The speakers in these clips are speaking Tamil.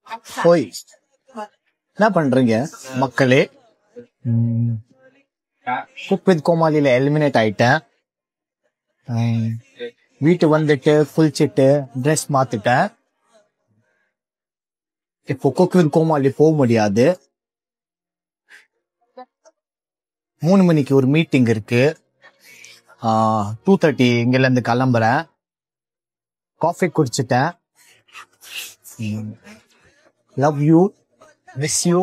ஹோய், என்ன பண்றீங்க மக்களே? குக் வித் கோமாளியில எலிமினேட் ஆயிட்டேன். வீட்டு வந்துட்டு குளிச்சுட்டு ட்ரெஸ் மாத்திட்டேன். இப்போ குக் வித் கோமாளி போக முடியாது. 3 மணிக்கு ஒரு மீட்டிங் இருக்கு. 2:30 இங்கில இருந்து கிளம்புறேன். காஃபி குடிச்சிட்டேன். Love you, miss you.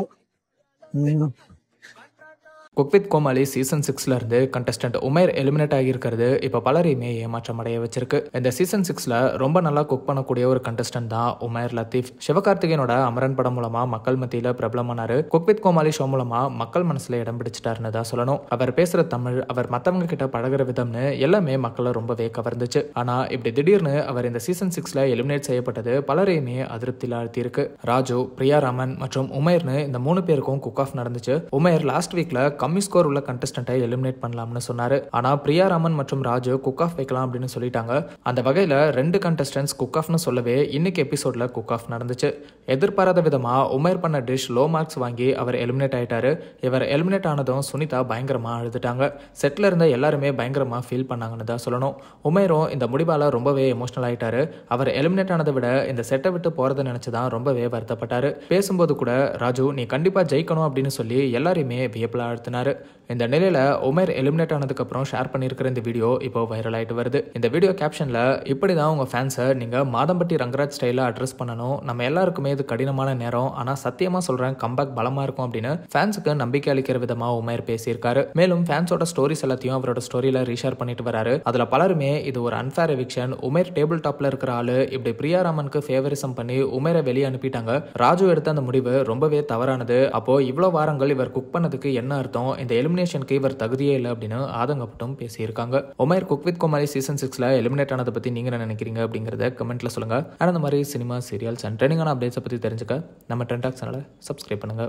Cook with Komali season 6ல இருந்து கண்டஸ்டன்ட் உமேர் எலிமினேட் ஆகியிருக்கிறது இப்போ பலரையுமே ஏமாற்றம் அடைய வச்சிருக்கு. இந்த சீசன் 6ல ரொம்ப நல்லா குக் பண்ணக்கூடிய ஒரு கண்டஸ்டன்ட் தான் உமேர் லத்தீஃப். சிவகார்த்திகேயனோட அமரன் படம் மூலமா மக்கள் மத்தியில பிரபலமானாரு. குக் வித் கோமாளி ஷோ மூலமா மக்கள் மனசுல இடம் பிடிச்சிட்டாருன்னு தான் சொல்லணும். அவர் பேசுற தமிழ், அவர் மத்தவங்க கிட்ட பழகுற விதம்னு எல்லாமே மக்களை ரொம்பவே கவர்ந்துச்சு. ஆனா இப்படி திடீர்னு அவர் இந்த சீசன் 6ல எலிமினேட் செய்யப்பட்டது பலரையுமே அதிருப்தியில் ஆழ்த்தியிருக்கு. ராஜு, பிரியாராமன் மற்றும் உமேர்னு இந்த 3 பேருக்கும் குக் ஆஃப் நடந்துச்சு. உமேர் லாஸ்ட் வீக்ல கம்மி ஸ்கோர் உள்ள கண்டஸ்டன்ட்டை எலிமினேட் பண்ணலாம்னு சொன்னாரு. ஆனா பிரியாராமன் மற்றும் ராஜு குக் ஆஃப் வைக்கலாம் அப்படின்னு சொல்லிட்டாங்க. அந்த வகையில 2 கண்டஸ்டன்ட்ஸ் குக் ஆஃப்னு சொல்லவே இன்னைக்கு எபிசோட்ல குக் ஆஃப் நடந்துச்சு. எதிர்பாராத விதமா உமேர் பண்ண டிஷ் லோ மார்க்ஸ் வாங்கி அவர் எலிமினேட் ஆயிட்டாரு. இவர் எலிமினேட் ஆனதும் சுனிதா பயங்கரமா அழுதுட்டாங்க. செட்ல இருந்த எல்லாருமே பயங்கரமா ஃபீல் பண்ணாங்கன்னு தான் சொல்லணும். உமேரும் இந்த முடிவால ரொம்பவே எமோஷனல் ஆயிட்டாரு. அவர் எலிமினேட் ஆனதை விட இந்த செட்டை விட்டு போறதை நினைச்சுதான் ரொம்பவே வருத்தப்பட்டாரு. பேசும்போது கூட ராஜு நீ கண்டிப்பா ஜெயிக்கணும் அப்படின்னு சொல்லி எல்லாரையுமே வியப்பில் ஆழ்த்தினாரு. இந்த நிலையில உமேர் எலிமினேட் ஆனதுக்கு அப்புறம் ஷேர் பண்ணியிருக்கிற இந்த வீடியோ இப்போ வைரல் ஆயிட்டு வருது. இந்த வீடியோ கேப்ஷன்ல இப்படிதான் உங்க ஃபேன்ஸை நீங்க மாதம்பட்டி ரங்கராஜ் ஸ்டைல அட்ரஸ் பண்ணணும். நம்ம எல்லாருக்குமே இது கடினமான நேரம், ஆனா சத்தியமா சொல்றேன் கம்பேக் பலமா இருக்கும் அப்படின்னு ஃபேன்ஸுக்கு நம்பிக்கை அளிக்கிற விதமா உமேர் பேசியிருக்காரு. மேலும் ஃபேன்ஸோட ஸ்டோரிஸ் எல்லாத்தையும் அவரோட ஸ்டோரியில ரீஷேர் பண்ணிட்டு வராரு. அதுல பலருமே இது ஒரு அன்ஃபேர் எவிக்ஷன், உமேர் டேபிள் டாப்ல இருக்கிற ஆளு, இப்படி பிரியாராமனுக்கு ஃபேவரிசம் பண்ணி உமேரை வெளியே அனுப்பிட்டாங்க. ராஜு எடுத்த அந்த முடிவு ரொம்பவே தவறானது. அப்போ இவ்வளவு வாரங்கள் இவர் குக் பண்ணதுக்கு என்ன அர்த்தம்? இந்த எலிமினேஷனுக்கு இவர் தகுதியே இல்லை அப்படின்னு ஆதங்கப்பட்டும் பேசியிருக்காங்க. Umer cook with Komali season 6ல எலிமினேட் ஆனதை பத்தி நீங்க என்ன நினைக்கிறீங்க அப்படிங்கறத கமெண்ட்ல சொல்லுங்க. அந்த மாதிரி சினிமா, சீரியல்ஸ் அண்ட் ட்ரெண்டிங்கான அப்டேட்ஸை பத்தி தெரிஞ்சுக்க நம்ம ட்ரெண்ட் டாக் சேனலை சப்ஸ்கிரைப் பண்ணுங்க.